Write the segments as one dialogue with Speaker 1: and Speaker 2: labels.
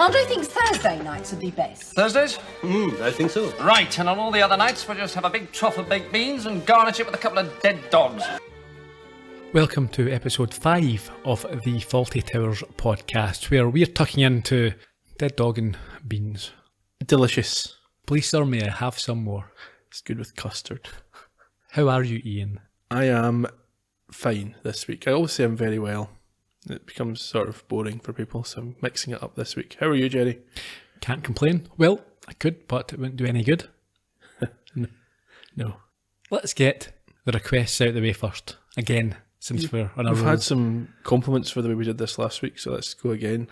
Speaker 1: Andre thinks Thursday nights would be best.
Speaker 2: Thursdays?
Speaker 3: I think so.
Speaker 2: Right, and on all the other nights, we'll just have a big trough of baked beans and garnish it with a couple of dead dogs.
Speaker 4: Welcome to episode 5 of the Fawlty Towers podcast, where we're tucking into dead dog and beans.
Speaker 3: Delicious.
Speaker 4: Please, sir, may I have some more?
Speaker 3: It's good with custard.
Speaker 4: How are you, Ian?
Speaker 3: I am fine this week. I always say I'm very well. It becomes sort of boring for people, so I'm mixing it up this week. How are you, Jerry?
Speaker 4: Can't complain. Well, I could, but it wouldn't do any good.
Speaker 3: No.
Speaker 4: Let's get the requests out of the way first. Again, since we're on a
Speaker 3: We've
Speaker 4: roll.
Speaker 3: had some compliments for the way we did this last week, so let's go again.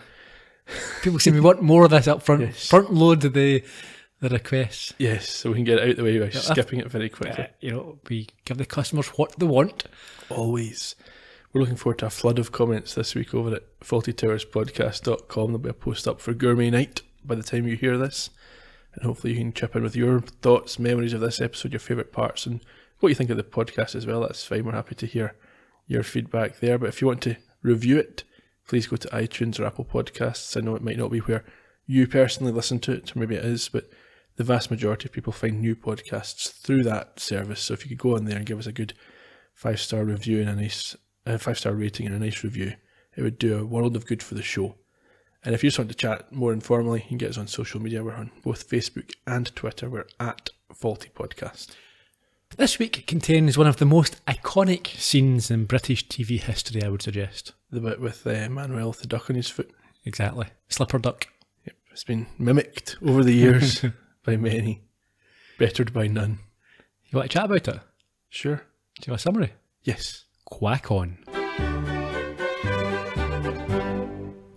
Speaker 4: People say we want more of this up front.
Speaker 3: Yes.
Speaker 4: Front load the requests.
Speaker 3: Yes, so we can get it out of the way by skipping it very quickly.
Speaker 4: We give the customers what they want.
Speaker 3: Always. We're looking forward to a flood of comments this week over at fawltytowerspodcast.com. There'll be a post up for Gourmet Night by the time you hear this. And hopefully you can chip in with your thoughts, memories of this episode, your favourite parts, and what you think of the podcast as well. That's fine. We're happy to hear your feedback there. But if you want to review it, please go to iTunes or Apple Podcasts. I know it might not be where you personally listen to it, or maybe it is, but the vast majority of people find new podcasts through that service. So if you could go on there and give us a good 5-star review and a nice 5-star rating and a nice review, it would do a world of good for the show. And if you just want to chat more informally, you can get us on social media. We're on both Facebook and Twitter. We're at Fawlty Podcast.
Speaker 4: This week contains one of the most iconic scenes in British TV history, I would suggest.
Speaker 3: The bit with Manuel with the duck on his foot.
Speaker 4: Exactly. Slipper duck.
Speaker 3: Yep. It's been mimicked over the years by many, bettered by none.
Speaker 4: You want to chat about it?
Speaker 3: Sure.
Speaker 4: Do you have a summary?
Speaker 3: Yes.
Speaker 4: Quack on.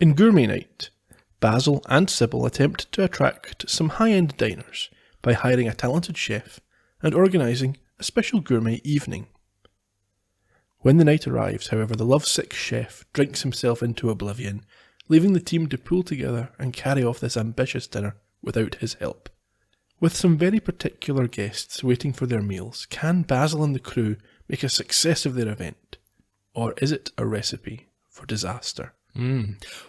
Speaker 3: In Gourmet Night, Basil and Sybil attempt to attract some high-end diners by hiring a talented chef and organising a special gourmet evening. When the night arrives, however, the lovesick chef drinks himself into oblivion, leaving the team to pull together and carry off this ambitious dinner without his help. With some very particular guests waiting for their meals, can Basil and the crew make a success of their event? Or is it a recipe for disaster?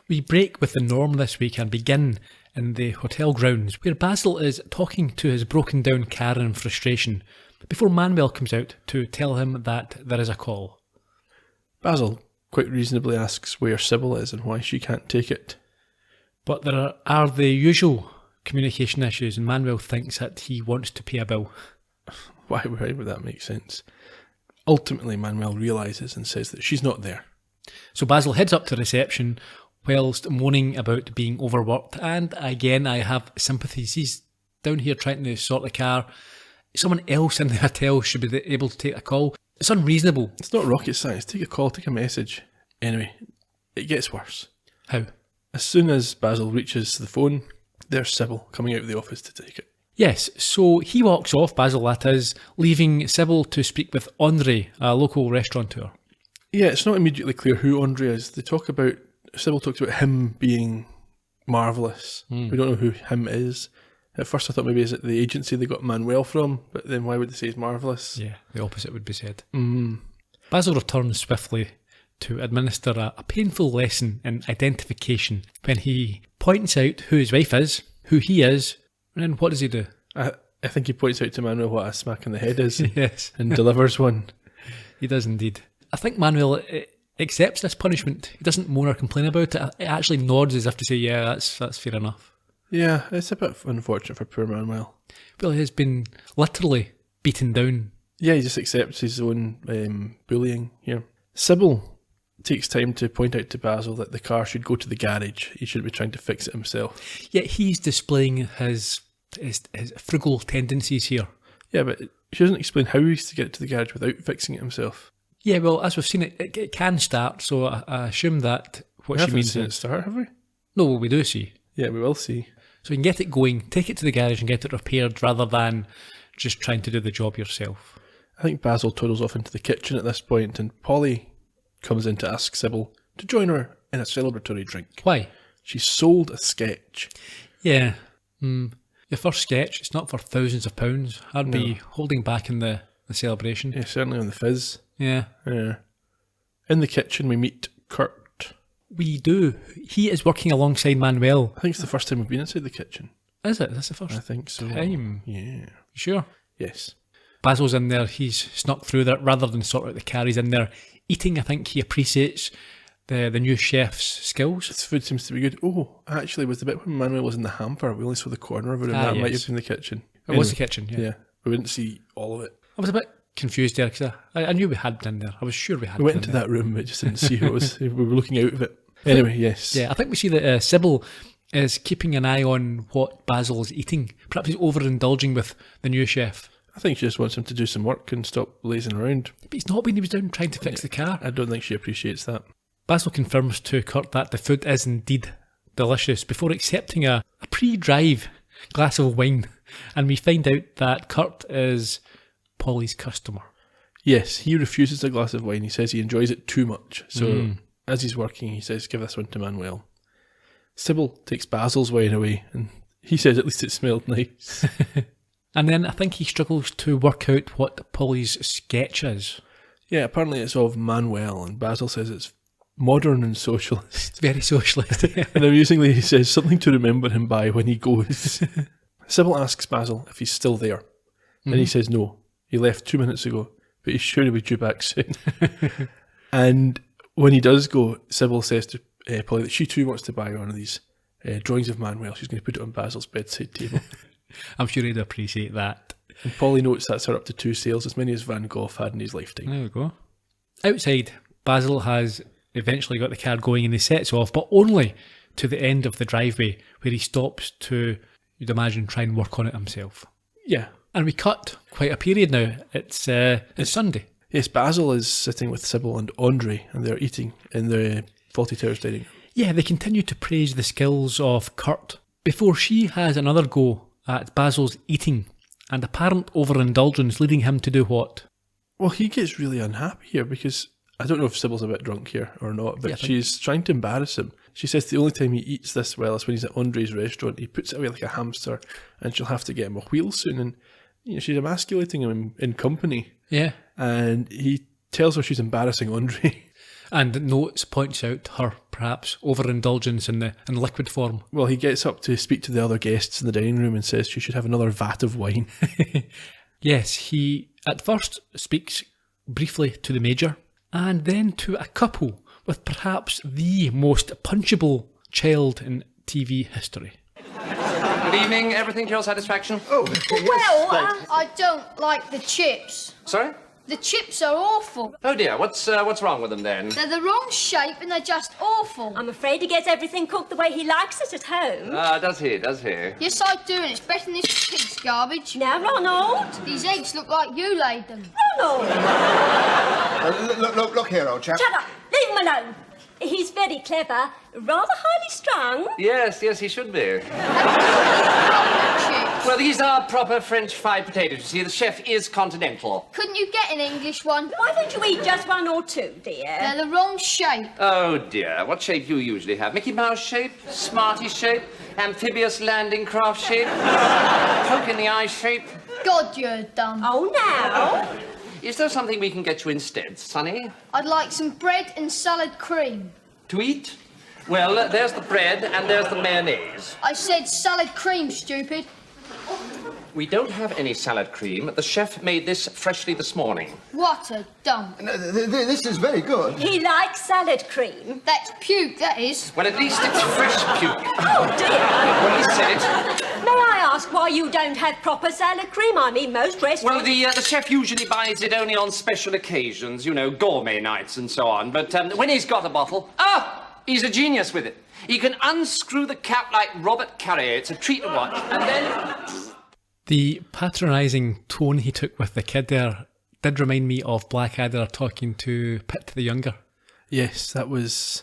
Speaker 4: We break with the norm this week and begin in the hotel grounds, where Basil is talking to his broken down car in frustration before Manuel comes out to tell him that there is a call.
Speaker 3: Basil quite reasonably asks where Sybil is and why she can't take it.
Speaker 4: But there are the usual communication issues, and Manuel thinks that he wants to pay a bill.
Speaker 3: Why would that make sense? Ultimately, Manuel realises and says that she's not there.
Speaker 4: So Basil heads up to reception whilst moaning about being overworked, and again I have sympathies. He's down here trying to sort the car. Someone else in the hotel should be able to take a call. It's unreasonable.
Speaker 3: It's not rocket science. Take a call, take a message. Anyway, it gets worse.
Speaker 4: How?
Speaker 3: As soon as Basil reaches the phone, there's Sybil coming out of the office to take it.
Speaker 4: Yes, so he walks off, Basil that is, leaving Sybil to speak with Andre, a local restaurateur.
Speaker 3: Yeah, it's not immediately clear who Andre is. Sybil talks about him being marvellous. We don't know who him is. At first I thought maybe is it the agency they got Manuel from, but then why would they say he's marvellous?
Speaker 4: Yeah, the opposite would be said. Basil returns swiftly to administer a painful lesson in identification when he points out who his wife is, who he is, and then what does he do?
Speaker 3: I think he points out to Manuel what a smack in the head is
Speaker 4: Yes.
Speaker 3: and delivers one.
Speaker 4: He does indeed. I think Manuel accepts this punishment. He doesn't moan or complain about it. He actually nods as if to say, yeah, that's fair enough.
Speaker 3: Yeah, it's a bit unfortunate for poor Manuel.
Speaker 4: Well, he has been literally beaten down.
Speaker 3: Yeah, he just accepts his own bullying here. Sybil takes time to point out to Basil that the car should go to the garage. He should be trying to fix it himself.
Speaker 4: Yet he's displaying his frugal tendencies here.
Speaker 3: Yeah, but she doesn't explain how he's to get it to the garage without fixing it himself.
Speaker 4: Yeah, well, as we've seen, it can start, so I assume that what she means
Speaker 3: seen
Speaker 4: is...
Speaker 3: it start, have we?
Speaker 4: No, well, we do see.
Speaker 3: Yeah, we will see.
Speaker 4: So you can get it going, take it to the garage and get it repaired rather than just trying to do the job yourself.
Speaker 3: I think Basil toddles off into the kitchen at this point, and Polly comes in to ask Sybil to join her in a celebratory drink.
Speaker 4: Why?
Speaker 3: She sold a sketch.
Speaker 4: Yeah. Your first sketch, it's not for thousands of pounds. I'd be holding back in the celebration.
Speaker 3: Yeah, certainly on the fizz.
Speaker 4: Yeah.
Speaker 3: Yeah. In the kitchen, we meet Kurt,
Speaker 4: We do. He is working alongside Manuel.
Speaker 3: I think it's the first time we've been inside the kitchen.
Speaker 4: Is it? That's the first
Speaker 3: I think so.
Speaker 4: time.
Speaker 3: Yeah.
Speaker 4: You sure?
Speaker 3: Yes.
Speaker 4: Basil's in there. He's snuck through that rather than sort out the carries in there. Eating, I think he appreciates the new chef's skills.
Speaker 3: This food seems to be good. Oh, actually, was the bit when Manuel was in the hamper, we only saw the corner of it, and that might
Speaker 4: yes.
Speaker 3: have been the kitchen.
Speaker 4: It was the kitchen, yeah.
Speaker 3: Yeah, we didn't see all of it.
Speaker 4: I was a bit confused there because I knew we had been in there. I was sure we had
Speaker 3: We
Speaker 4: been
Speaker 3: went
Speaker 4: in
Speaker 3: into
Speaker 4: there.
Speaker 3: that room, but just didn't see who it was. We were looking out of it. Anyway, yes.
Speaker 4: Yeah, I think we see that Sybil is keeping an eye on what Basil is eating. Perhaps he's overindulging with the new chef.
Speaker 3: I think she just wants him to do some work and stop lazing around.
Speaker 4: But he's not when he was down trying to fix the car.
Speaker 3: I don't think she appreciates that.
Speaker 4: Basil confirms to Kurt that the food is indeed delicious before accepting a pre-drive glass of wine. And we find out that Kurt is Polly's customer.
Speaker 3: Yes, he refuses a glass of wine. He says he enjoys it too much. So as he's working, he says, give this one to Manuel. Sybil takes Basil's wine away, and he says at least it smelled nice.
Speaker 4: And then I think he struggles to work out what Polly's sketch is.
Speaker 3: Yeah, apparently it's of Manuel, and Basil says it's modern and socialist.
Speaker 4: It's very socialist.
Speaker 3: And amusingly, he says something to remember him by when he goes. Sybil asks Basil if he's still there, and he says no. He left 2 minutes ago, but he's sure he'll be due back soon. And when he does go, Sybil says to Polly that she too wants to buy one of these drawings of Manuel. She's going to put it on Basil's bedside table.
Speaker 4: I'm sure he'd appreciate that.
Speaker 3: And Polly notes that's her up to 2 sales, as many as Van Gogh had in his lifetime.
Speaker 4: There we go. Outside, Basil has eventually got the car going and he sets off, but only to the end of the driveway where he stops to, you'd imagine, try and work on it himself.
Speaker 3: Yeah.
Speaker 4: And we cut quite a period now. It's Sunday.
Speaker 3: Yes, Basil is sitting with Sybil and Andre, and they're eating in the Fawlty Towers dining room.
Speaker 4: Yeah, they continue to praise the skills of Kurt before she has another go at Basil's eating and apparent overindulgence leading him to do what?
Speaker 3: Well, he gets really unhappy here because I don't know if Sybil's a bit drunk here or not, but she's trying to embarrass him. She says the only time he eats this well is when he's at Andre's restaurant. He puts it away like a hamster, and she'll have to get him a wheel soon. And she's emasculating him in company.
Speaker 4: Yeah.
Speaker 3: And he tells her she's embarrassing Andre.
Speaker 4: And Notes points out her perhaps overindulgence in liquid form.
Speaker 3: Well, he gets up to speak to the other guests in the dining room and says she should have another vat of wine.
Speaker 4: Yes, he at first speaks briefly to the Major and then to a couple with perhaps the most punchable child in TV history.
Speaker 2: Good evening. Everything to your satisfaction?
Speaker 5: Oh,
Speaker 6: Well, I don't like the chips.
Speaker 2: Sorry?
Speaker 6: The chips are awful.
Speaker 2: Oh dear, what's wrong with them then?
Speaker 6: They're the wrong shape and they're just awful.
Speaker 7: I'm afraid he gets everything cooked the way he likes it at home.
Speaker 2: Does he?
Speaker 6: Yes, I do, and it's better than this pig's garbage.
Speaker 7: Now, Ronald!
Speaker 6: These eggs look like you laid them.
Speaker 7: Ronald!
Speaker 5: Look here, old chap.
Speaker 7: Shut up! Leave him alone! He's very clever, rather highly strung.
Speaker 2: Yes, he should be.
Speaker 6: Chips.
Speaker 2: Well, these are proper French fried potatoes. You see, the chef is continental.
Speaker 6: Couldn't you get an English one?
Speaker 7: Why don't you eat just one or two, dear?
Speaker 6: They're the wrong shape.
Speaker 2: Oh dear, what shape do you usually have? Mickey Mouse shape? Smarty shape? Amphibious landing craft shape? Poke in the eye shape?
Speaker 6: God, you're dumb.
Speaker 7: Oh, now?
Speaker 2: Is there something we can get you instead, Sonny?
Speaker 6: I'd like some bread and salad cream.
Speaker 2: To eat? Well, there's the bread and there's the mayonnaise.
Speaker 6: I said salad cream, stupid.
Speaker 2: We don't have any salad cream. The chef made this freshly this morning.
Speaker 6: What a dump.
Speaker 5: This is very good.
Speaker 7: He likes salad cream.
Speaker 6: That's puke, that is.
Speaker 2: Well, at least it's fresh puke.
Speaker 7: Oh, dear!
Speaker 2: Well, he said it.
Speaker 7: May I ask why you don't have proper salad cream? I mean, most restaurants...
Speaker 2: Well, the chef usually buys it only on special occasions, gourmet nights and so on. But when he's got a bottle... he's a genius with it. He can unscrew the cap like Robert Carrier. It's a treat to watch. And then...
Speaker 4: The patronising tone he took with the kid there did remind me of Blackadder talking to Pitt the Younger.
Speaker 3: Yes, that was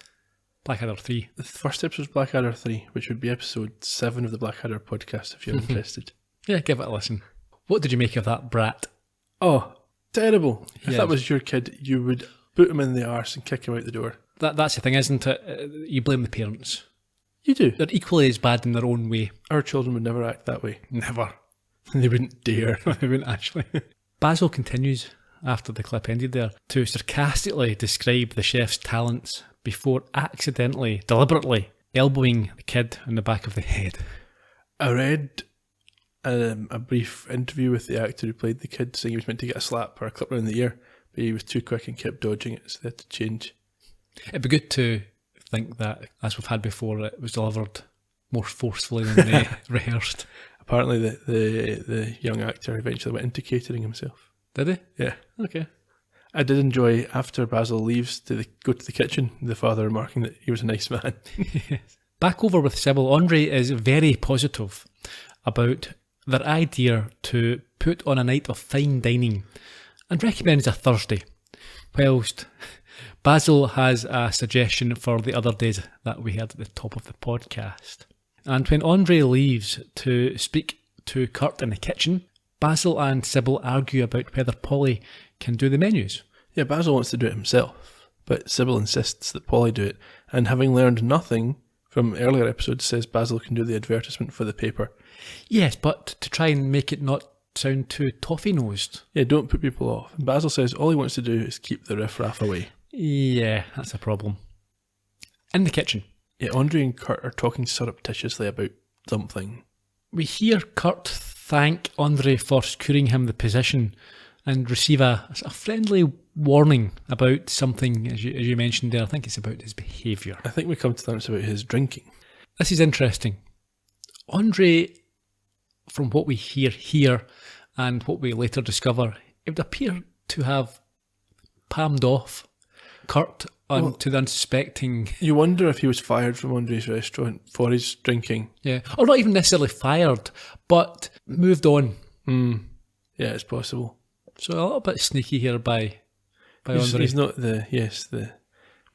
Speaker 4: Blackadder 3.
Speaker 3: the first episode of Blackadder 3, which would be episode 7 of the Blackadder podcast if you're interested.
Speaker 4: Yeah, give it a listen. What did you make of that brat?
Speaker 3: Oh, terrible. If
Speaker 4: Yeah.
Speaker 3: that was your kid, you would boot him in the arse and kick him out the door.
Speaker 4: That's the thing, isn't it? You blame the parents.
Speaker 3: You do.
Speaker 4: They're equally as bad in their own way.
Speaker 3: Our children would never act that way.
Speaker 4: Never.
Speaker 3: They wouldn't dare.
Speaker 4: They wouldn't actually. Basil continues, after the clip ended there, to sarcastically describe the chef's talents before accidentally, deliberately elbowing the kid in the back of the head.
Speaker 3: I read a brief interview with the actor who played the kid saying he was meant to get a slap or a clip around the ear, but he was too quick and kept dodging it, so they had to change.
Speaker 4: It'd be good to think that, as we've had before, it was delivered more forcefully than rehearsed.
Speaker 3: Apparently the young actor eventually went into catering himself.
Speaker 4: Did he?
Speaker 3: Yeah.
Speaker 4: Okay.
Speaker 3: I did enjoy, after Basil leaves to go to the kitchen, the father remarking that he was a nice man.
Speaker 4: Back over with Sybil, Andre is very positive about their idea to put on a night of fine dining and recommends a Thursday, whilst Basil has a suggestion for the other days that we had at the top of the podcast. And when Andre leaves to speak to Kurt in the kitchen, Basil and Sybil argue about whether Polly can do the menus.
Speaker 3: Yeah, Basil wants to do it himself, but Sybil insists that Polly do it, and having learned nothing from earlier episodes, says Basil can do the advertisement for the paper.
Speaker 4: Yes, but to try and make it not sound too toffee-nosed.
Speaker 3: Yeah, don't put people off. And Basil says all he wants to do is keep the riff-raff away.
Speaker 4: Yeah, that's a problem. In the kitchen,
Speaker 3: Yeah, Andre and Kurt are talking surreptitiously about something.
Speaker 4: we hear Kurt thank Andre for securing him the position and receive a friendly warning about something, as you mentioned there. I think it's about his behaviour.
Speaker 3: I think we come to terms about his drinking.
Speaker 4: This is interesting. Andre, from what we hear here and what we later discover, it would appear to have palmed off Kurt to the unsuspecting.
Speaker 3: You wonder if he was fired from Andre's restaurant for his drinking.
Speaker 4: Yeah, or not even necessarily fired, but moved on.
Speaker 3: Yeah, it's possible.
Speaker 4: So a little bit sneaky here by
Speaker 3: He's,
Speaker 4: Andre.
Speaker 3: he's not the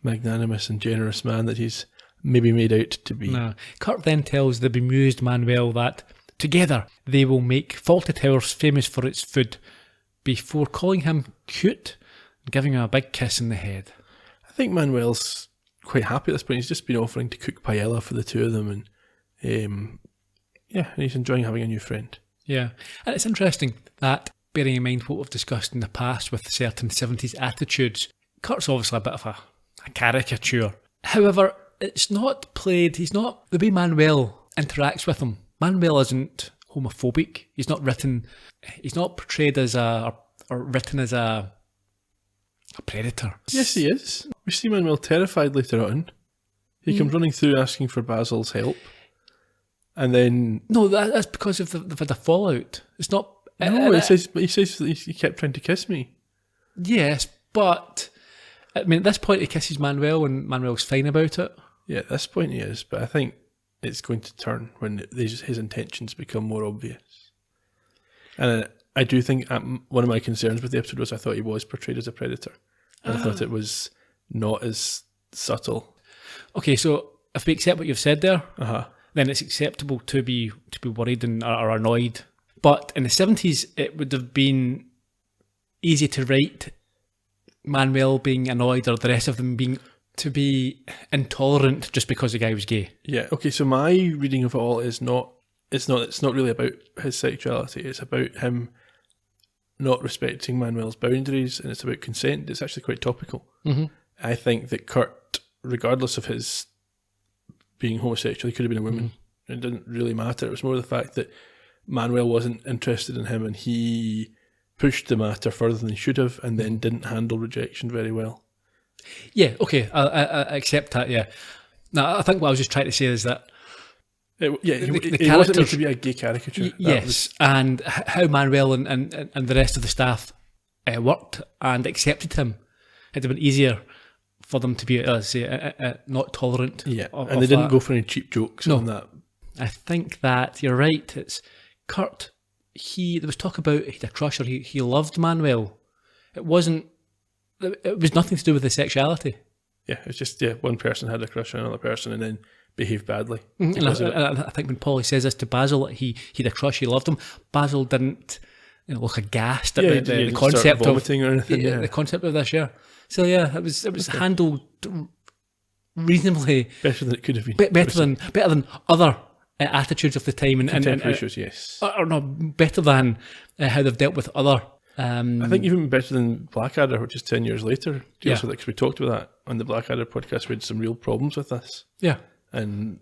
Speaker 3: magnanimous and generous man that he's maybe made out to be.
Speaker 4: No. Kurt then tells the bemused Manuel that together they will make Fawlty Towers famous for its food, before calling him cute and giving him a big kiss in the head.
Speaker 3: I think Manuel's quite happy at this point. He's just been offering to cook paella for the two of them, and and he's enjoying having a new friend.
Speaker 4: Yeah, and it's interesting that, bearing in mind what we've discussed in the past with certain 70s attitudes, Kurt's obviously a bit of a caricature. However, it's not played, the way Manuel interacts with him, Manuel isn't homophobic. He's not portrayed as written as a predator.
Speaker 3: Yes, he is. We see Manuel terrified later on. He comes running through asking for Basil's help. And then...
Speaker 4: No, that's because of the fallout. It's not...
Speaker 3: No, he says he kept trying to kiss me.
Speaker 4: Yes, but... I mean, at this point he kisses Manuel and Manuel's fine about it.
Speaker 3: Yeah, at this point he is, but I think it's going to turn when his intentions become more obvious. And I do think one of my concerns with the episode was I thought he was portrayed as a predator. And I thought it was not as subtle.
Speaker 4: Okay, so if we accept what you've said there,
Speaker 3: Uh-huh.
Speaker 4: then it's acceptable to be worried and or annoyed. But in the 70s, it would have been easy to write Manuel being annoyed or the rest of them to be intolerant just because the guy was gay.
Speaker 3: Yeah, okay, so my reading of it all is it's not really about his sexuality. It's about him not respecting Manuel's boundaries, and it's about consent. It's actually quite topical.
Speaker 4: Mm-hmm.
Speaker 3: I think that Kurt, regardless of his being homosexual, he could have been a woman. Mm-hmm. It didn't really matter. It was more the fact that Manuel wasn't interested in him, and he pushed the matter further than he should have, and then didn't handle rejection very well.
Speaker 4: Yeah, okay, I accept that, yeah. Now, I think what I was just trying to say is that
Speaker 3: He
Speaker 4: the
Speaker 3: wasn't meant
Speaker 4: characters,
Speaker 3: to be a gay caricature.
Speaker 4: yes, and how Manuel and the rest of the staff worked and accepted him. It'd have been easier for them to be, let's say, not tolerant.
Speaker 3: Yeah,
Speaker 4: of,
Speaker 3: and they
Speaker 4: of
Speaker 3: didn't
Speaker 4: that.
Speaker 3: go for any cheap jokes on that.
Speaker 4: I think that you're right. It's Kurt. There was talk about he had a crush, or he loved Manuel. It was nothing to do with the sexuality.
Speaker 3: Yeah, it's just one person had a crush on another person and then behaved badly.
Speaker 4: And
Speaker 3: because of it.
Speaker 4: I think when Polly says this to Basil, he had a crush, he loved him. Basil didn't look aghast at
Speaker 3: Yeah, he
Speaker 4: the
Speaker 3: didn't
Speaker 4: concept
Speaker 3: start
Speaker 4: of
Speaker 3: vomiting or anything. Yeah,
Speaker 4: the concept of this. Yeah, so yeah, it was handled reasonably
Speaker 3: better than it could have been.
Speaker 4: better than other attitudes of the time and
Speaker 3: Contemporary shows, yes.
Speaker 4: or no, better than how they've dealt with other.
Speaker 3: I think even better than Blackadder, which is 10 years later, deals
Speaker 4: Yeah.
Speaker 3: with it, because we talked about that on the Blackadder podcast we had some real problems with this,
Speaker 4: Yeah.
Speaker 3: and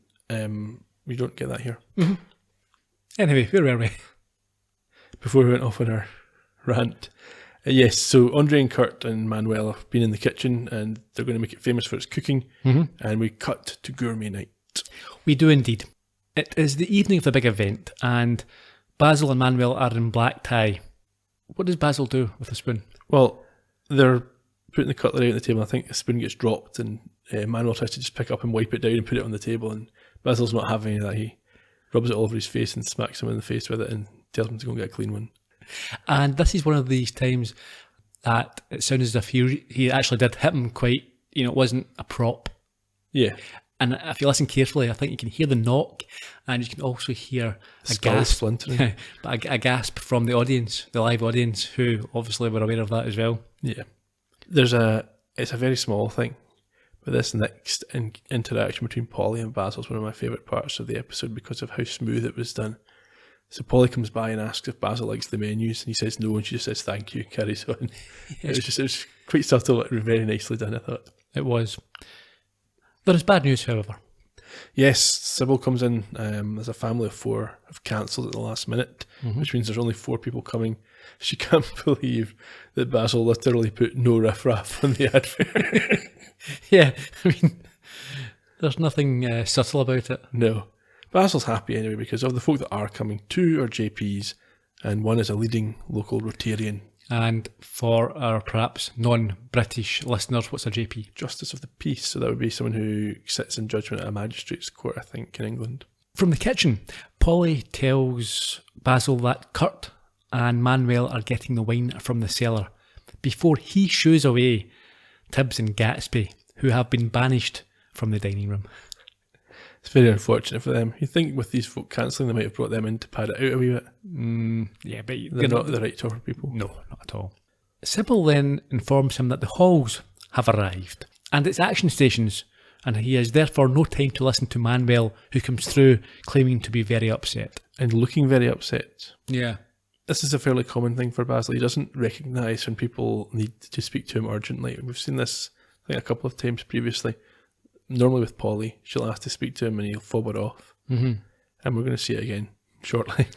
Speaker 3: we don't get that here.
Speaker 4: Anyway, where were we?
Speaker 3: Before we went off on our rant. Yes, so Andre and Kurt and Manuel have been in the kitchen and they're going to make it famous for its cooking. And we cut to gourmet night.
Speaker 4: We do indeed. It is the evening of the big event, and Basil and Manuel are in black tie. What does Basil do with a spoon?
Speaker 3: Well, they're putting the cutlery out on the table. I think a spoon gets dropped and Manuel tries to just pick up and wipe it down and put it on the table, and Basil's not having any of that. He rubs it all over his face and smacks him in the face with it and tells him to go and get a clean one.
Speaker 4: And this is one of these times that it sounds as if he actually did hit him quite, it wasn't a prop.
Speaker 3: Yeah.
Speaker 4: And if you listen carefully, I think you can hear the knock, and you can also hear a
Speaker 3: Skull
Speaker 4: gasp,
Speaker 3: splintering.
Speaker 4: but a gasp from the audience, the live audience, who obviously were aware of that as well.
Speaker 3: Yeah. It's a very small thing, but this next interaction between Polly and Basil is one of my favourite parts of the episode because of how smooth it was done. So Polly comes by and asks if Basil likes the menus, and he says no, and she just says thank you, carries on. It was quite subtle, but very nicely done, I thought.
Speaker 4: It was. There is bad news, however.
Speaker 3: Yes, Sybil comes in as a family of 4 have cancelled at the last minute, which means there's only 4 people coming. She can't believe that Basil literally put no riffraff on the advert.
Speaker 4: Yeah, there's nothing subtle about it.
Speaker 3: No. Basil's happy anyway because of the folk that are coming. 2 are JPs and 1 is a leading local Rotarian.
Speaker 4: And for our perhaps non-British listeners, what's a JP?
Speaker 3: Justice of the Peace, so that would be someone who sits in judgment at a magistrate's court, I think, in England.
Speaker 4: From the kitchen, Polly tells Basil that Kurt and Manuel are getting the wine from the cellar before he shoos away Tibbs and Gatsby, who have been banished from the dining room.
Speaker 3: It's very unfortunate for them. You think with these folk cancelling, they might have brought them in to pad it out a wee bit.
Speaker 4: Yeah, but
Speaker 3: They're not the right sort of people.
Speaker 4: No, not at all. Sybil then informs him that the Halls have arrived, and it's action stations, and he has therefore no time to listen to Manuel, who comes through claiming to be very upset.
Speaker 3: And looking very upset.
Speaker 4: Yeah.
Speaker 3: This is a fairly common thing for Basil. He doesn't recognise when people need to speak to him urgently. We've seen this, I think, a couple of times previously. Normally with Polly, she'll ask to speak to him and he'll fob her off. And we're going to see it again shortly.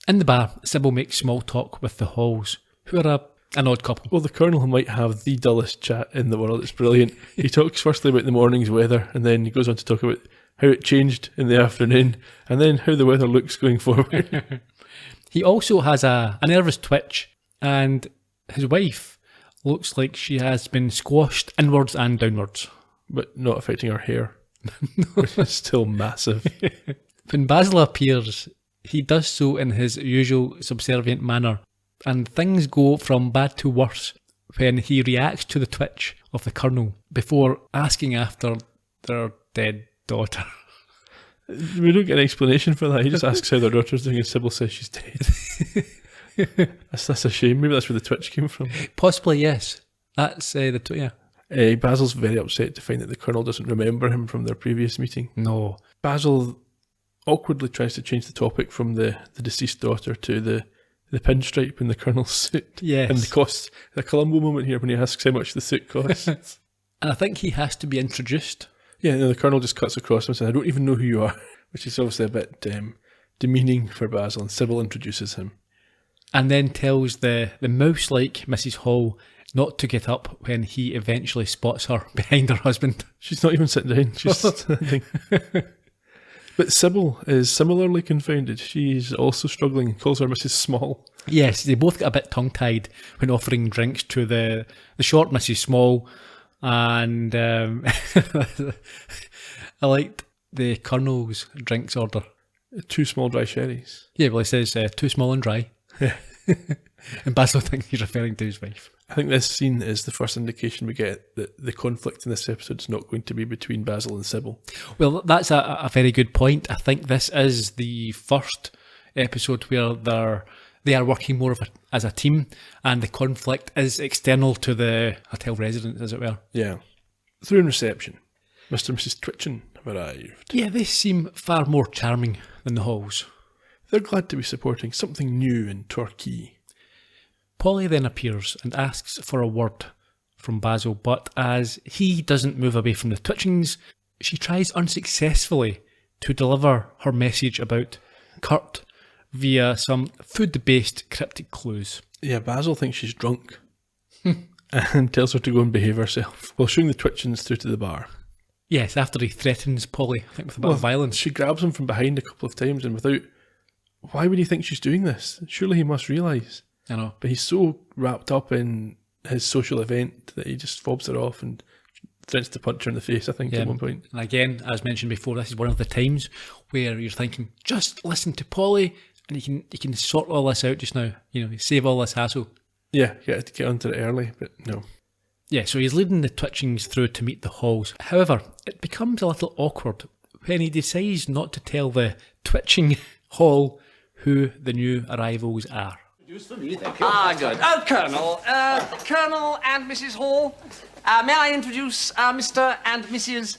Speaker 4: In the bar, Sybil makes small talk with the Halls, who are an odd couple.
Speaker 3: Well, the Colonel might have the dullest chat in the world. It's brilliant. He talks firstly about the morning's weather, and then he goes on to talk about how it changed in the afternoon, and then how the weather looks going forward.
Speaker 4: He also has a nervous twitch, and his wife looks like she has been squashed inwards and downwards.
Speaker 3: But not affecting her hair, which is still massive.
Speaker 4: When Basil appears, he does so in his usual subservient manner, and things go from bad to worse when he reacts to the twitch of the Colonel before asking after their dead daughter.
Speaker 3: We don't get an explanation for that. He just asks how their daughter's doing and Sybil says she's dead. That's a shame. Maybe that's where the twitch came from.
Speaker 4: Possibly, yes. That's yeah.
Speaker 3: Basil's very upset to find that the Colonel doesn't remember him from their previous meeting.
Speaker 4: No.
Speaker 3: Basil awkwardly tries to change the topic from the deceased daughter to the pinstripe in the Colonel's suit.
Speaker 4: Yes.
Speaker 3: And the Columbo moment here when he asks how much the suit costs.
Speaker 4: And I think he has to be introduced.
Speaker 3: Yeah, and the Colonel just cuts across him and says, I don't even know who you are, which is obviously a bit demeaning for Basil, and Sybil introduces him.
Speaker 4: And then tells the mouse-like Mrs. Hall not to get up when he eventually spots her behind her husband.
Speaker 3: She's not even sitting down, she's standing. But Sybil is similarly confounded. She's also struggling and calls her Mrs. Small.
Speaker 4: Yes, they both get a bit tongue-tied when offering drinks to the short Mrs. Small. And I liked the Colonel's drinks order.
Speaker 3: 2 small dry sherries.
Speaker 4: Yeah, well, he says 2 small and dry.
Speaker 3: Yeah.
Speaker 4: And Basil thinks he's referring to his wife.
Speaker 3: I think this scene is the first indication we get that the conflict in this episode is not going to be between Basil and Sybil.
Speaker 4: Well, that's a very good point. I think this is the first episode where they are working more as a team, and the conflict is external to the hotel residents, as it were.
Speaker 3: Yeah. Through in reception, Mr. and Mrs. Twitchen have arrived.
Speaker 4: Yeah, they seem far more charming than the Halls.
Speaker 3: They're glad to be supporting something new in Torquay.
Speaker 4: Polly then appears and asks for a word from Basil, but as he doesn't move away from the twitchings, she tries unsuccessfully to deliver her message about Kurt via some food-based cryptic clues.
Speaker 3: Yeah, Basil thinks she's drunk and tells her to go and behave herself while showing the twitchings through to the bar.
Speaker 4: Yes, after he threatens Polly, I think, with a bit of violence.
Speaker 3: She grabs him from behind a couple of times and without... Why would he think she's doing this? Surely he must realise.
Speaker 4: I know.
Speaker 3: But he's so wrapped up in his social event that he just fobs her off and threatens to punch her in the face, I think, at one point.
Speaker 4: And again, as mentioned before, this is one of the times where you're thinking, just listen to Polly and you can sort all this out just now. You know, save all this hassle.
Speaker 3: Yeah, get onto it early, but no.
Speaker 4: Yeah, so he's leading the twitchings through to meet the Halls. However, it becomes a little awkward when he decides not to tell the twitching Hall who the new arrivals are.
Speaker 2: Ah, good. Oh, Colonel and Mrs. Hall. May I introduce Mr. and Mrs.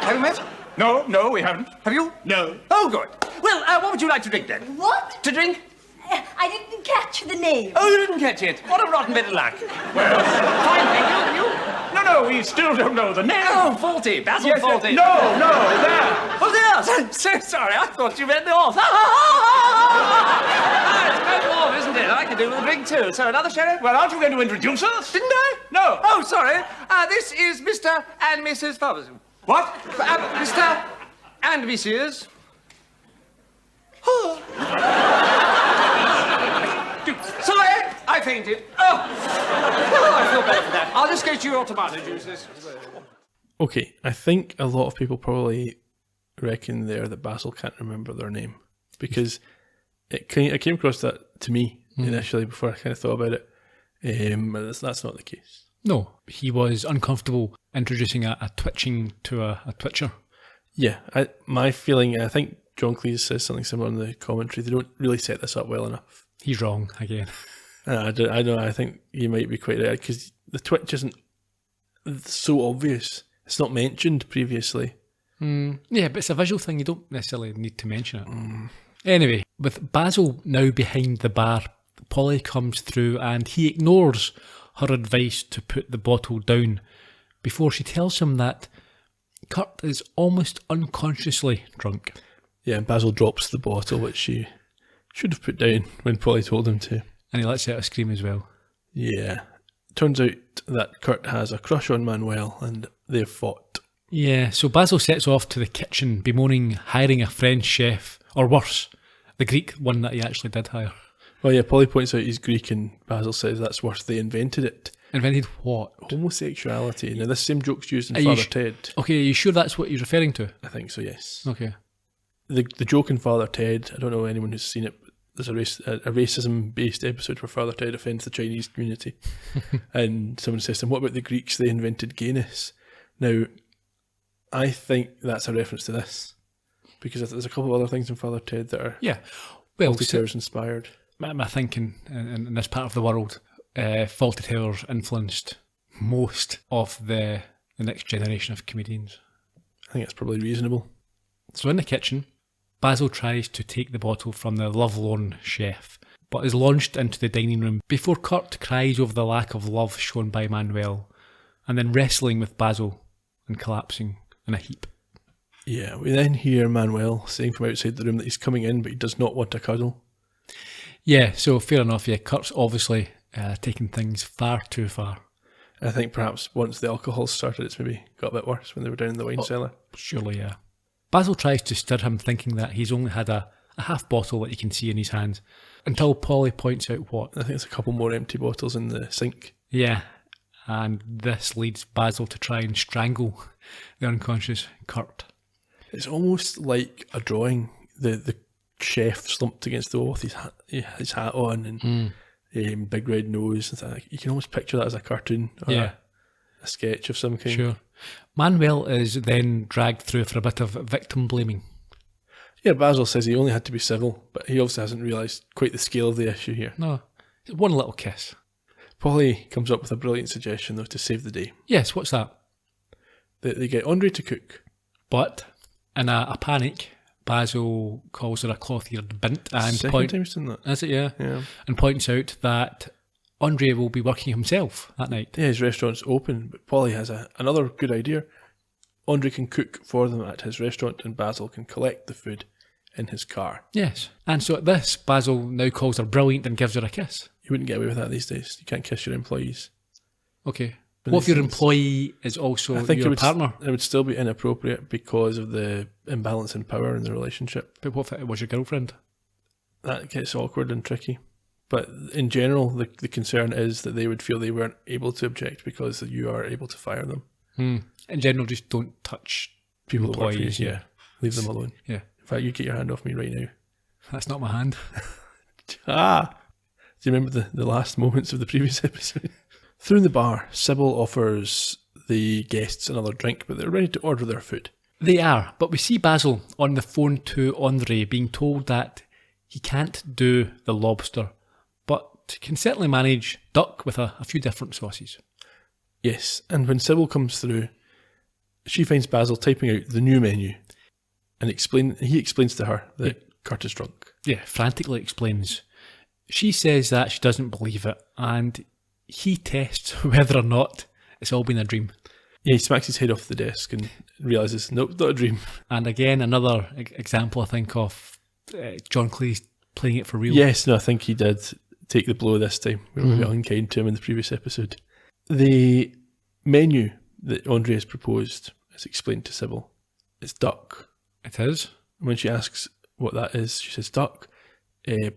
Speaker 2: Have you met?
Speaker 8: No, we haven't.
Speaker 2: Have you?
Speaker 8: No.
Speaker 2: Oh, good. Well, what would you like to drink then?
Speaker 7: What?
Speaker 2: To drink?
Speaker 7: I didn't catch the name.
Speaker 2: Oh, you didn't catch it. What a rotten bit of luck.
Speaker 8: Well,
Speaker 2: Fine, thank you.
Speaker 8: no, we still don't know the name.
Speaker 2: Oh, Faulty. Basil
Speaker 8: Yes,
Speaker 2: Faulty.
Speaker 8: no, there.
Speaker 2: Oh, there. I'm so sorry. I thought you meant the off. It's quite warm, isn't it? I could do with a drink too. So another sherry?
Speaker 8: Well, aren't you going to introduce us?
Speaker 2: Didn't I?
Speaker 8: No.
Speaker 2: Oh, sorry. This is Mr. and Mrs. Faversham.
Speaker 8: What?
Speaker 2: Mr. and Mrs. Sorry, I fainted. Oh, I feel better for that. I'll just get you your tomato juices.
Speaker 3: Okay, I think a lot of people probably reckon there that Basil can't remember their name because it came across that to me initially before I kind of thought about it. But that's not the case.
Speaker 4: No, he was uncomfortable introducing a twitching to a twitcher.
Speaker 3: Yeah, my feeling, I think John Cleese says something similar in the commentary. They don't really set this up well enough.
Speaker 4: He's wrong again.
Speaker 3: I don't. I think you might be quite right because the twitch isn't so obvious. It's not mentioned previously.
Speaker 4: Yeah, but it's a visual thing. You don't necessarily need to mention it. Anyway, with Basil now behind the bar, Polly comes through and he ignores her advice to put the bottle down before she tells him that Kurt is almost unconsciously drunk.
Speaker 3: Yeah, and Basil drops the bottle, which she should have put down when Polly told him to.
Speaker 4: And he lets out a scream as well.
Speaker 3: Yeah. Turns out that Kurt has a crush on Manuel and they've fought.
Speaker 4: Yeah, so Basil sets off to the kitchen, bemoaning hiring a French chef, or worse, the Greek one that he actually did hire.
Speaker 3: Well, yeah, Polly points out he's Greek and Basil says that's worse, they invented it.
Speaker 4: Invented what?
Speaker 3: Homosexuality. Now, this same joke's used in Father Ted.
Speaker 4: Okay, are you sure that's what you're referring to?
Speaker 3: I think so, yes.
Speaker 4: Okay.
Speaker 3: The joke in Father Ted, I don't know anyone who's seen it, but there's a racism-based episode where Father Ted offends the Chinese community. And someone says to him, what about the Greeks? They invented gayness. Now, I think that's a reference to this. Because there's a couple of other things in Father Ted that are
Speaker 4: Well,
Speaker 3: Fawlty Towers inspired.
Speaker 4: My thinking in this part of the world, Fawlty Towers influenced most of the next generation of comedians.
Speaker 3: I think that's probably reasonable.
Speaker 4: So in the kitchen, Basil tries to take the bottle from the lovelorn chef, but is launched into the dining room before Kurt cries over the lack of love shown by Manuel, and then wrestling with Basil and collapsing in a heap.
Speaker 3: Yeah, we then hear Manuel saying from outside the room that he's coming in, but he does not want a cuddle.
Speaker 4: Yeah, so fair enough, yeah, Kurt's obviously taking things far too far.
Speaker 3: I think perhaps once the alcohol started, it's maybe got a bit worse when they were down in the wine cellar.
Speaker 4: Surely, yeah. Basil tries to stir him, thinking that he's only had a half bottle that you can see in his hand, until Polly points out what?
Speaker 3: I think there's a couple more empty bottles in the sink.
Speaker 4: Yeah, and this leads Basil to try and strangle the unconscious Kurt.
Speaker 3: It's almost like a drawing. The chef slumped against the wall with his hat on and big red nose. And like, you can almost picture that as a cartoon or a sketch of some kind.
Speaker 4: Sure. Manuel is then dragged through for a bit of victim blaming.
Speaker 3: Yeah, Basil says he only had to be civil, but he obviously hasn't realised quite the scale of the issue here.
Speaker 4: No, one little kiss.
Speaker 3: Polly comes up with a brilliant suggestion, though, to save the day.
Speaker 4: Yes, what's that?
Speaker 3: They get Andre to cook.
Speaker 4: But in a panic, Basil calls her a cloth-eared bint and
Speaker 3: Second time he's done that.
Speaker 4: Is it? Yeah.
Speaker 3: Yeah.
Speaker 4: And points out that Andre will be working himself that night.
Speaker 3: Yeah, his restaurant's open, but Polly has another good idea. Andre can cook for them at his restaurant and Basil can collect the food in his car.
Speaker 4: Yes. And so at this, Basil now calls her brilliant and gives her a kiss.
Speaker 3: You wouldn't get away with that these days. You can't kiss your employees.
Speaker 4: Okay.
Speaker 3: But
Speaker 4: What if your
Speaker 3: it's-
Speaker 4: employee is also
Speaker 3: I think
Speaker 4: your partner?
Speaker 3: it would still be inappropriate because of the imbalance in power in the relationship.
Speaker 4: But what if it was your girlfriend?
Speaker 3: That gets awkward and tricky. But in general, the concern is that they would feel they weren't able to object because you are able to fire them.
Speaker 4: In general, just don't touch
Speaker 3: People that work for you,
Speaker 4: employees.
Speaker 3: yeah. Leave them alone.
Speaker 4: Yeah.
Speaker 3: In fact, you get your hand off me right now.
Speaker 4: That's not my hand.
Speaker 3: Ah! Do you remember the last moments of the previous episode? Through the bar, Sybil offers the guests another drink, but they're ready to order their food.
Speaker 4: They are, but we see Basil on the phone to Andre being told that he can't do the lobster, but can certainly manage duck with a few different sauces.
Speaker 3: Yes, and when Sybil comes through, she finds Basil typing out the new menu, and he explains to her that Kurt is drunk.
Speaker 4: Yeah, frantically explains. She says that she doesn't believe it, and he tests whether or not it's all been a dream.
Speaker 3: Yeah, he smacks his head off the desk and realises, nope, not a dream.
Speaker 4: And again, another example, I think, of John Cleese playing it for real.
Speaker 3: Yes, no, I think he did take the blow this time. We were a bit unkind to him in the previous episode. The menu that Andre has proposed is explained to Sybil. It's duck.
Speaker 4: It is.
Speaker 3: When she asks what that is, she says duck.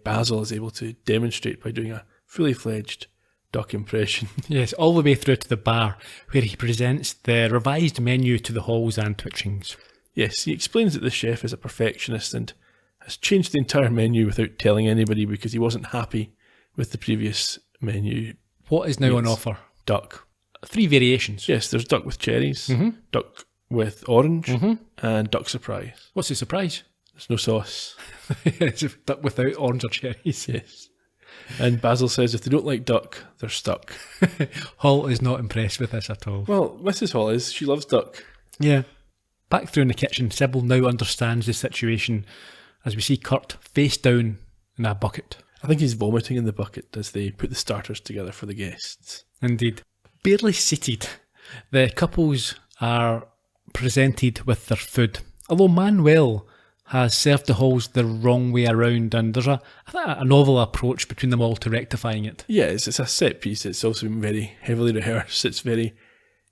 Speaker 3: Basil is able to demonstrate by doing a fully fledged duck impression.
Speaker 4: Yes, all the way through to the bar, where he presents the revised menu to the Halls and Twitchings.
Speaker 3: Yes, he explains that the chef is a perfectionist and has changed the entire menu without telling anybody because he wasn't happy with the previous menu.
Speaker 4: What is now on
Speaker 3: Yes.
Speaker 4: offer?
Speaker 3: Duck.
Speaker 4: 3 variations.
Speaker 3: Yes, there's duck with cherries, duck with orange, and duck surprise.
Speaker 4: What's the surprise?
Speaker 3: There's no sauce.
Speaker 4: It's duck without orange or cherries.
Speaker 3: Yes. And Basil says if they don't like duck, they're stuck.
Speaker 4: Hall is not impressed with this at all.
Speaker 3: Well, Mrs. Hall is. She loves duck.
Speaker 4: Yeah. Back through in the kitchen, Sybil now understands the situation as we see Kurt face down in a bucket.
Speaker 3: I think he's vomiting in the bucket as they put the starters together for the guests.
Speaker 4: Indeed. Barely seated, the couples are presented with their food. Although Manuel has served the Halls the wrong way around, and there's a novel approach between them all to rectifying it.
Speaker 3: Yeah, it's a set piece. It's also been very heavily rehearsed. It's very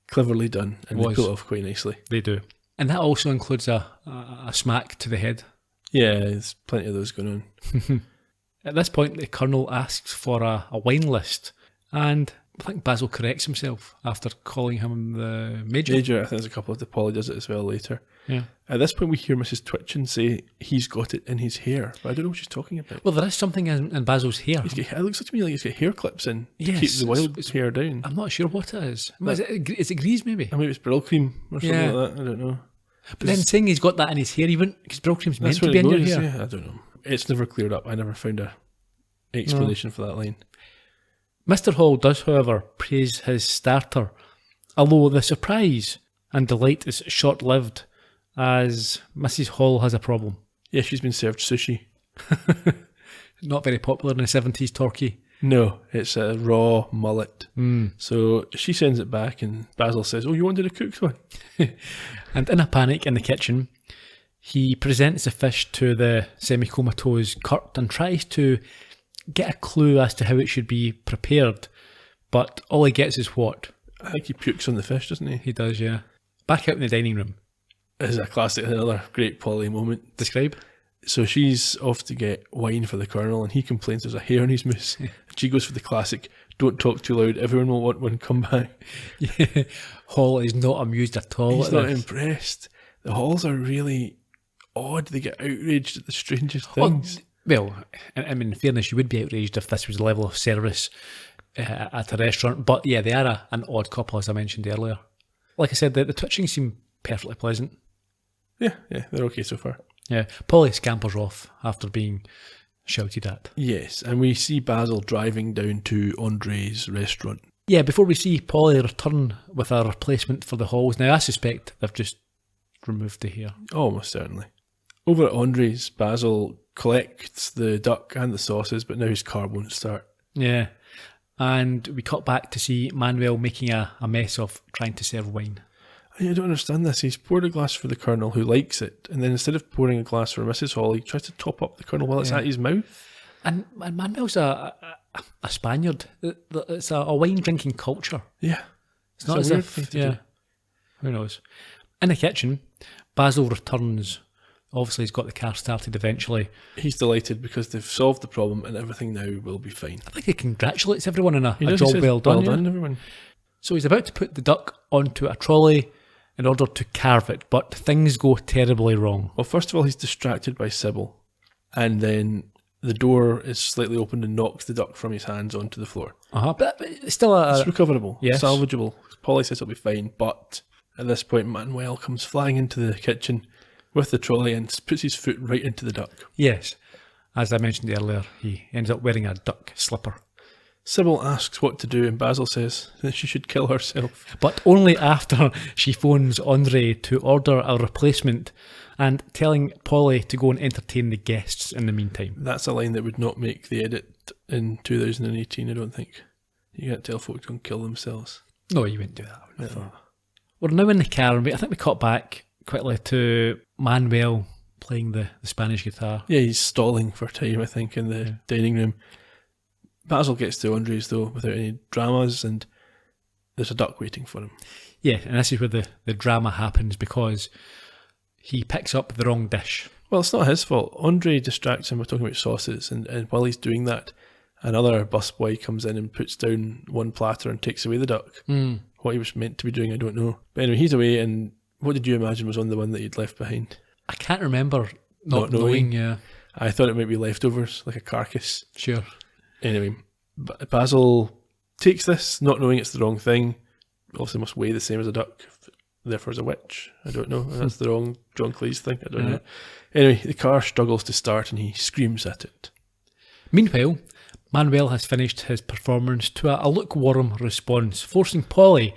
Speaker 3: cleverly done, and they
Speaker 4: Was.
Speaker 3: pull it off quite nicely.
Speaker 4: They do. And that also includes a smack to the head.
Speaker 3: Yeah, there's plenty of those going on.
Speaker 4: At this point, the Colonel asks for a wine list, and I think Basil corrects himself after calling him the Major.
Speaker 3: Major, I think there's a couple of Polly does it as well later.
Speaker 4: Yeah.
Speaker 3: At this point, we hear Mrs. Twitchin say he's got it in his hair, but I don't know what she's talking about.
Speaker 4: Well, there is something in Basil's hair.
Speaker 3: It looks to me like he's got hair clips in to
Speaker 4: Yes,
Speaker 3: keep the wild
Speaker 4: it's-
Speaker 3: hair down.
Speaker 4: I'm not sure what it is. Is it grease, maybe?
Speaker 3: Or maybe it's Brill Cream or something
Speaker 4: Yeah.
Speaker 3: like that. I don't know.
Speaker 4: But then saying he's got that in his hair, even because Brill Cream's meant
Speaker 3: That's
Speaker 4: to
Speaker 3: what
Speaker 4: be
Speaker 3: it
Speaker 4: in your
Speaker 3: goes,
Speaker 4: hair.
Speaker 3: yeah. I don't know. It's never cleared up. I never found a explanation for that line.
Speaker 4: Mr. Hall does, however, praise his starter, although the surprise and delight is short-lived, as Mrs. Hall has a problem.
Speaker 3: Yeah, she's been served sushi.
Speaker 4: Not very popular in the 70s, Torquay.
Speaker 3: No, it's a raw mullet. So she sends it back, and Basil says, "Oh, you wanted a cooked one?"
Speaker 4: And in a panic in the kitchen, he presents the fish to the semi-comatose Kurt and tries to get a clue as to how it should be prepared. But all he gets is what?
Speaker 3: I think he pukes on the fish, doesn't he?
Speaker 4: He does, yeah. Back out in the dining room.
Speaker 3: This is a classic, another great Polly moment.
Speaker 4: Describe?
Speaker 3: So she's off to get wine for the Colonel, and he complains there's a hair on his mousse. And she goes for the classic, "Don't talk too loud, everyone will want one, come back."
Speaker 4: Yeah. Hall is not amused at all
Speaker 3: He's
Speaker 4: at
Speaker 3: not
Speaker 4: this.
Speaker 3: impressed. The Halls are really odd. They get outraged at the strangest
Speaker 4: Well,
Speaker 3: things.
Speaker 4: Well, I mean, in fairness, you would be outraged if this was the level of service at a restaurant. But yeah, they are an odd couple, as I mentioned earlier. Like I said, the Twitchings seem perfectly pleasant.
Speaker 3: Yeah, they're okay so far.
Speaker 4: Yeah, Polly scampers off after being shouted at.
Speaker 3: Yes, and we see Basil driving down to Andre's restaurant.
Speaker 4: Yeah, before we see Polly return with a replacement for the Halls. Now, I suspect they've just removed the hair.
Speaker 3: Almost certainly. Over at Andre's, Basil collects the duck and the sauces, but now his car won't start.
Speaker 4: Yeah. And we cut back to see Manuel making a mess of trying to serve wine.
Speaker 3: I don't understand this. He's poured a glass for the Colonel, who likes it, and then instead of pouring a glass for Mrs. Hall, he tries to top up the Colonel while it's at his mouth.
Speaker 4: And Manuel's a Spaniard. It's a wine drinking culture.
Speaker 3: Yeah.
Speaker 4: It's not
Speaker 3: a
Speaker 4: as
Speaker 3: weird
Speaker 4: if,
Speaker 3: thing to
Speaker 4: yeah,
Speaker 3: do.
Speaker 4: who knows. In the kitchen, Basil returns. Obviously, he's got the car started eventually.
Speaker 3: He's delighted because they've solved the problem and everything now will be fine.
Speaker 4: I think he congratulates everyone on a
Speaker 3: He does, he
Speaker 4: job
Speaker 3: says,
Speaker 4: well done.
Speaker 3: Well
Speaker 4: yeah.
Speaker 3: done, everyone.
Speaker 4: So he's about to put the duck onto a trolley in order to carve it, but things go terribly wrong.
Speaker 3: Well, first of all, he's distracted by Sybil, and then the door is slightly opened and knocks the duck from his hands onto the floor.
Speaker 4: But it's still
Speaker 3: It's recoverable,
Speaker 4: yes.
Speaker 3: salvageable. Polly says it'll be fine, but at this point, Manuel comes flying into the kitchen with the trolley and puts his foot right into the duck.
Speaker 4: Yes. As I mentioned earlier, he ends up wearing a duck slipper.
Speaker 3: Sybil asks what to do, and Basil says that she should kill herself.
Speaker 4: But only after she phones Andre to order a replacement and telling Polly to go and entertain the guests in the meantime.
Speaker 3: That's a line that would not make the edit in 2018, I don't think. You can't tell folk to go and kill themselves.
Speaker 4: No, you wouldn't do that. I wouldn't have
Speaker 3: No.
Speaker 4: thought. We're now in the car, and I think we cut back quickly to Manuel playing the Spanish guitar.
Speaker 3: Yeah, he's stalling for time, I think, in the dining room. Basil gets to Andre's, though, without any dramas, and there's a duck waiting for him.
Speaker 4: Yeah, and this is where the drama happens because he picks up the wrong dish.
Speaker 3: Well, it's not his fault. Andre distracts him by talking about sauces, and while he's doing that, another busboy comes in and puts down one platter and takes away the duck. What he was meant to be doing, I don't know. But anyway, he's away, and what did you imagine was on the one that he'd left behind?
Speaker 4: I can't remember not
Speaker 3: knowing.
Speaker 4: knowing. Yeah,
Speaker 3: I thought it might be leftovers, like a carcass.
Speaker 4: sure.
Speaker 3: Anyway, Basil takes this, not knowing it's the wrong thing. Obviously must weigh the same as a duck, therefore it's a witch. I don't know. That's the wrong John Cleese thing. I don't know. Anyway, the car struggles to start and he screams at it.
Speaker 4: Meanwhile, Manuel has finished his performance to a lukewarm response, forcing Polly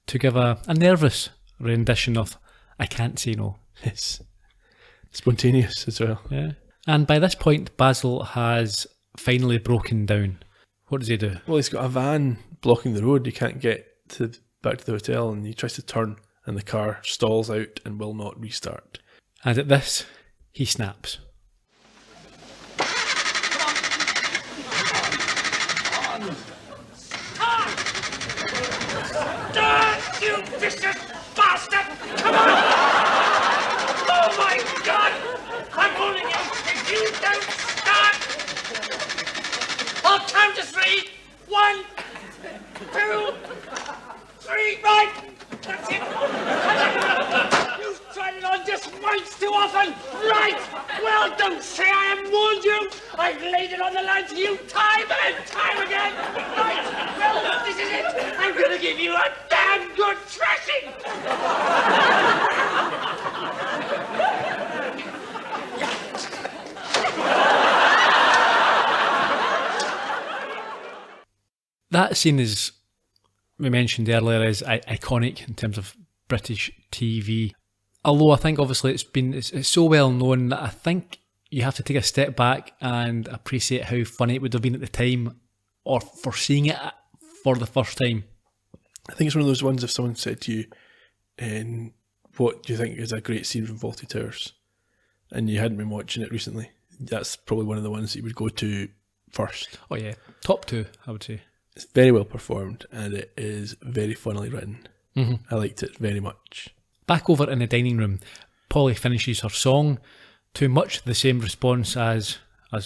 Speaker 4: to give a nervous rendition of I Can't Say No.
Speaker 3: It's spontaneous as well.
Speaker 4: Yeah. And by this point, Basil has finally broken down. What does he do?
Speaker 3: Well, he's got a van blocking the road. He can't get back to the hotel, and he tries to turn, and the car stalls out and will not restart.
Speaker 4: And at this, he snaps.
Speaker 8: You vicious bastard! Come on! Oh my God! I'm holding you if you don't start! I'll count to 3. 1, 2, 3. Right! That's it! You've tried it on just once too often! Right! Well, don't say I haven't warned you! I've laid it on the line to you time and time again! Right! Well, this is it! I'm gonna give you a damn good thrashing!
Speaker 4: That scene, as we mentioned earlier, is iconic in terms of British TV. Although I think obviously it's so well known that I think you have to take a step back and appreciate how funny it would have been at the time, or for seeing it for the first time.
Speaker 3: I think it's one of those ones if someone said to you, what do you think is a great scene from Fawlty Towers? And you hadn't been watching it recently. That's probably one of the ones that you would go to first.
Speaker 4: Oh yeah, top 2, I would say.
Speaker 3: It's very well performed and it is very funnily written. I liked it very much.
Speaker 4: Back over in the dining room, Polly finishes her song to much the same response as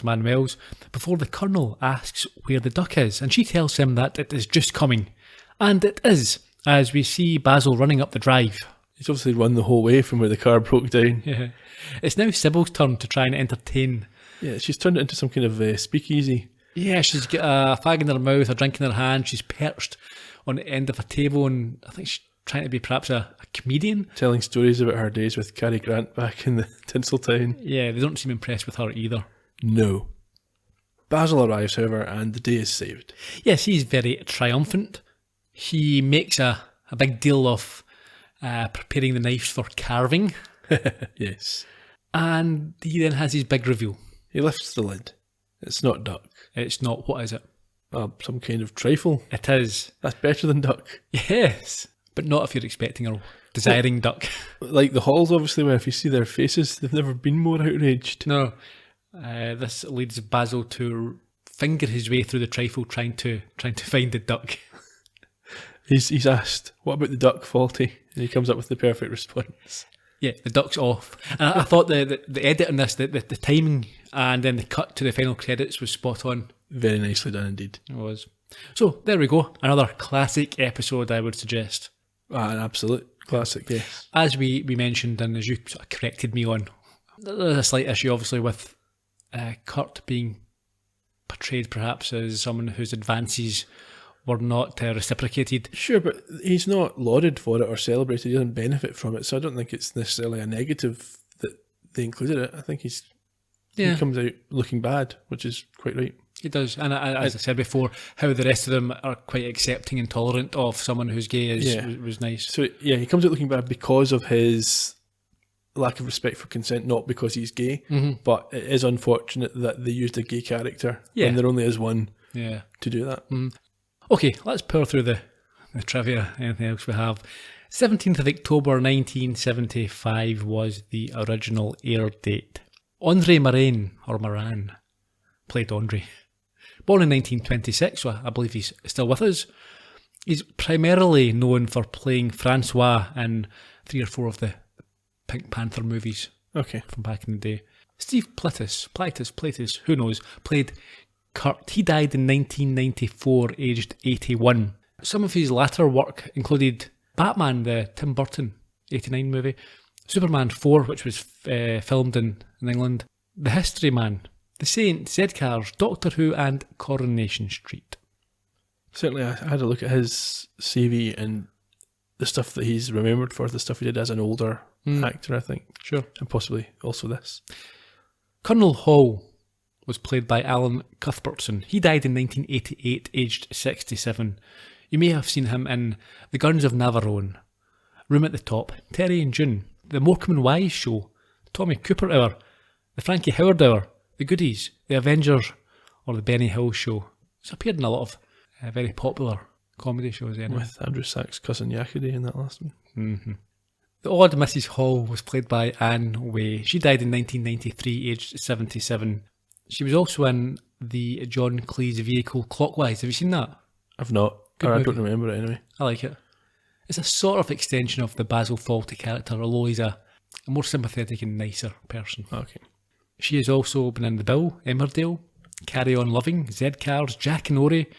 Speaker 4: Manuel's before the Colonel asks where the duck is, and she tells him that it is just coming. And it is, as we see Basil running up the drive.
Speaker 3: He's obviously run the whole way from where the car broke down.
Speaker 4: Yeah. It's now Sybil's turn to try and entertain.
Speaker 3: Yeah, she's turned it into some kind of speakeasy.
Speaker 4: Yeah, she's got a fag in her mouth, a drink in her hand. She's perched on the end of a table, and I think she's trying to be perhaps a comedian.
Speaker 3: Telling stories about her days with Cary Grant back in the Tinseltown.
Speaker 4: Yeah, they don't seem impressed with her either.
Speaker 3: No. Basil arrives, however, and the day is saved.
Speaker 4: Yes, he's very triumphant. He makes a big deal of preparing the knives for carving.
Speaker 3: Yes.
Speaker 4: And he then has his big reveal.
Speaker 3: He lifts the lid. It's not duck.
Speaker 4: It's not, what is it?
Speaker 3: Some kind of trifle.
Speaker 4: It is.
Speaker 3: That's better than duck.
Speaker 4: Yes. But not if you're expecting or desiring duck.
Speaker 3: Like the Halls, obviously, where if you see their faces, they've never been more outraged.
Speaker 4: No. This leads Basil to finger his way through the trifle trying to find the duck.
Speaker 3: He's asked, what about the duck, Faulty? And he comes up with the perfect response.
Speaker 4: Yeah, the duck's off. And I thought the edit on this, the timing and then the cut to the final credits was spot on.
Speaker 3: Very nicely done indeed.
Speaker 4: It was. So, there we go. Another classic episode, I would suggest.
Speaker 3: An absolute classic, yes.
Speaker 4: As we mentioned, and as you sort of corrected me on, there's a slight issue, obviously, with Kurt being portrayed perhaps as someone whose advances were not reciprocated.
Speaker 3: Sure, but he's not lauded for it or celebrated. He doesn't benefit from it, so I don't think it's necessarily a negative that they included it. I think he comes out looking bad, which is quite right.
Speaker 4: He does, and as I said before, how the rest of them are quite accepting and tolerant of someone who's gay was nice.
Speaker 3: So yeah, he comes out looking bad because of his lack of respect for consent, not because he's gay. Mm-hmm. But it is unfortunate that they used a gay character when there only is one to do that.
Speaker 4: Mm. Okay, let's pour through the trivia. Anything else we have? 17th of October 1975 was the original air date. Andre Moran, or Moran, played Andre. Born in 1926, so I believe he's still with us. He's primarily known for playing Francois in 3 or 4 of the Pink Panther movies from back in the day. Steve Plaitis, who knows, played Kurt. He died in 1994, aged 81. Some of his latter work included Batman, the Tim Burton 89 movie, Superman 4, which was filmed in England, The History Man, The Saint, Z-Cars, Doctor Who and Coronation Street.
Speaker 3: Certainly, I had a look at his CV and the stuff that he's remembered for, the stuff he did as an older actor, I think.
Speaker 4: Sure.
Speaker 3: And possibly also this.
Speaker 4: Colonel Hall was played by Alan Cuthbertson. He died in 1988, aged 67. You may have seen him in The Guns of Navarone, Room at the Top, Terry and June, The Morecambe and Wise Show, The Tommy Cooper Hour, The Frankie Howerd Hour, The Goodies, The Avengers, or The Benny Hill Show. He's appeared in a lot of very popular comedy shows. Anyway.
Speaker 3: With Andrew Sachs' cousin Yakety in that last one.
Speaker 4: Mm-hmm. The Odd Mrs. Hall was played by Anne Way. She died in 1993, aged 77. She was also in the John Cleese vehicle Clockwise. Have you seen that?
Speaker 3: I've not. Or I don't remember it anyway.
Speaker 4: I like it. It's a sort of extension of the Basil Fawlty character, although he's a more sympathetic and nicer person.
Speaker 3: Okay.
Speaker 4: She has also been in The Bill, Emmerdale, Carry On Loving, Z-Cars, Jack and Ori,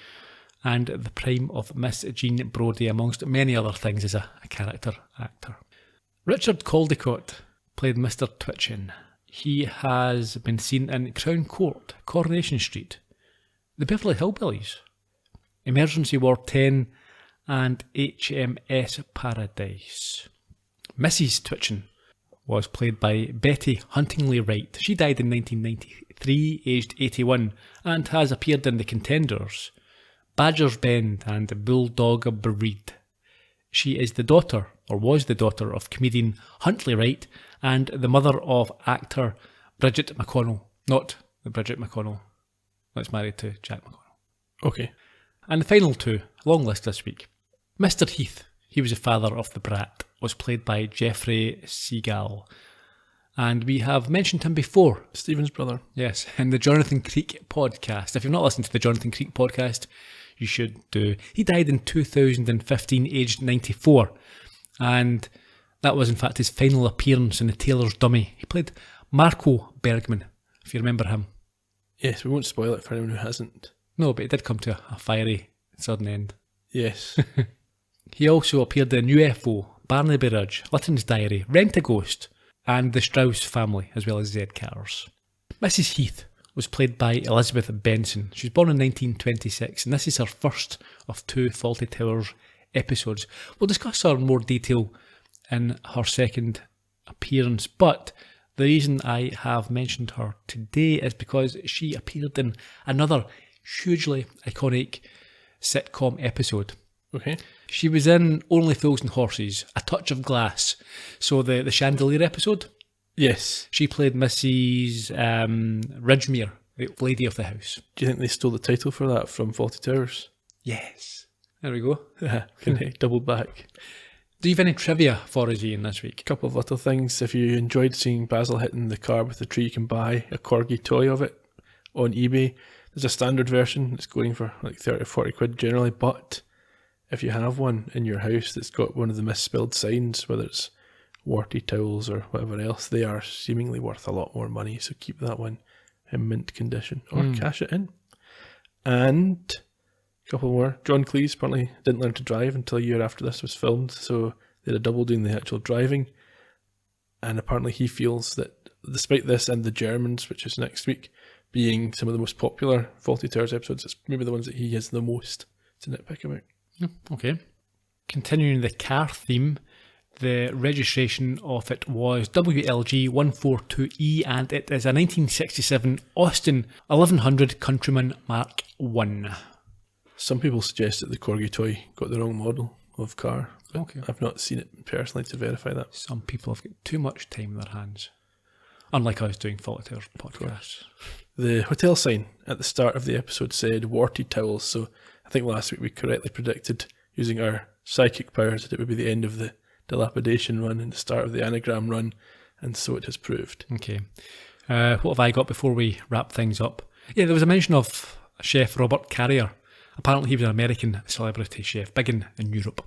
Speaker 4: and The Prime of Miss Jean Brodie, amongst many other things as a character actor. Richard Caldecott played Mr. Twitchin. He has been seen in Crown Court, Coronation Street, The Beverly Hillbillies, Emergency Ward 10, and HMS Paradise. Mrs. Twitchin was played by Betty Huntingly Wright. She died in 1993, aged 81, and has appeared in The Contenders, Badger's Bend, and Bulldog Breed. She is the daughter, or was the daughter, of comedian Huntley Wright and the mother of actor Bridget McConnell. Not the Bridget McConnell that's married to Jack McConnell.
Speaker 3: Okay.
Speaker 4: And the final two, long list this week. Mr. Heath, he was the father of the brat, was played by Jeffrey Seagal. And we have mentioned him before.
Speaker 3: Stephen's brother.
Speaker 4: Yes, in the Jonathan Creek podcast. If you've not listened to the Jonathan Creek podcast, you should do. He died in 2015, aged 94. And that was in fact his final appearance in The Tailor's Dummy. He played Marco Bergman, if you remember him.
Speaker 3: Yes, we won't spoil it for anyone who hasn't.
Speaker 4: No, but it did come to a fiery, sudden end.
Speaker 3: Yes.
Speaker 4: He also appeared in UFO, Barnaby Ridge, Lytton's Diary, Rent-A-Ghost, and The Strauss Family, as well as Z-Cars. Mrs. Heath was played by Elizabeth Benson. She was born in 1926, and this is her first of 2 Fawlty Towers episodes. We'll discuss her in more detail in her second appearance, but the reason I have mentioned her today is because she appeared in another hugely iconic sitcom episode.
Speaker 3: Okay.
Speaker 4: She was in Only Fools and Horses, A Touch of Glass. So the chandelier episode.
Speaker 3: Yes.
Speaker 4: She played Mrs. Ridgemere, the lady of the house.
Speaker 3: Do you think they stole the title for that from Fawlty Towers?
Speaker 4: Yes. There we go.
Speaker 3: Double back.
Speaker 4: Do you have any trivia for us, Ian, this week?
Speaker 3: Couple of little things. If you enjoyed seeing Basil hitting the car with the tree, you can buy a corgi toy of it on eBay. There's a standard version that's going for like 30 or 40 quid generally, but if you have one in your house that's got one of the misspelled signs, whether it's Warty Towels or whatever else, they are seemingly worth a lot more money, so keep that one in mint condition or cash it in. And a couple more. John Cleese apparently didn't learn to drive until a year after this was filmed, so they had a double doing the actual driving, and apparently he feels that despite this and The Germans, which is next week, being some of the most popular Fawlty Towers episodes, it's maybe the ones that he has the most to nitpick about.
Speaker 4: Okay. Continuing the car theme, the registration of it was WLG142E, and it is a 1967 Austin 1100 Countryman Mark I.
Speaker 3: Some people suggest that the corgi toy got the wrong model of car. But
Speaker 4: Okay.
Speaker 3: I've not seen it personally to verify that.
Speaker 4: Some people have got too much time in their hands. Unlike us doing Fawlty Towers podcasts.
Speaker 3: The hotel sign at the start of the episode said Warty Towels, so I think last week we correctly predicted, using our psychic powers, that it would be the end of the dilapidation run and the start of the anagram run, and so it has proved.
Speaker 4: Okay. What have I got before we wrap things up? Yeah, there was a mention of Chef Robert Carrier. Apparently he was an American celebrity chef, big in Europe.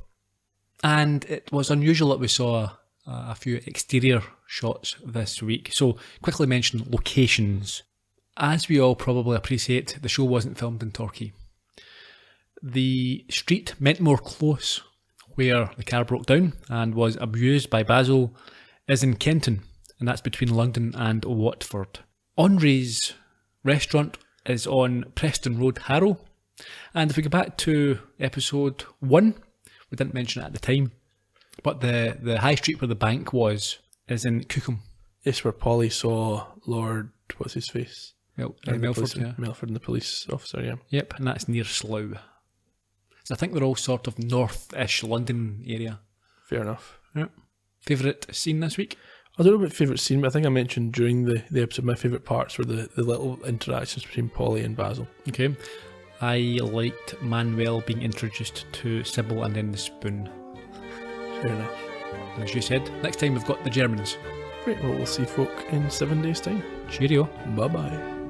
Speaker 4: And it was unusual that we saw a few exterior shots this week. So quickly mention locations. As we all probably appreciate, the show wasn't filmed in Torquay. The street Mentmore Close, where the car broke down and was abused by Basil, is in Kenton, and that's between London and Watford. Henri's restaurant is on Preston Road, Harrow. And if we go back to episode 1, we didn't mention it at the time, but the high street where the bank was is in Cookham.
Speaker 3: It's where Polly saw Lord, what's his face?
Speaker 4: Well,
Speaker 3: And the
Speaker 4: Melford,
Speaker 3: police-
Speaker 4: yeah.
Speaker 3: Melford and the police officer, yeah.
Speaker 4: Yep, and that's near Slough. So I think they're all sort of north-ish London area.
Speaker 3: Fair enough.
Speaker 4: Yep. Favourite scene this week?
Speaker 3: I don't know about favourite scene, but I think I mentioned during the episode my favourite parts were the little interactions between Polly and Basil.
Speaker 4: Okay. I liked Manuel being introduced to Sybil and then the spoon.
Speaker 3: Fair enough.
Speaker 4: And as you said, next time we've got the Germans.
Speaker 3: Great, well, we'll see folk in 7 days' time.
Speaker 4: Cheerio.
Speaker 3: Bye-bye.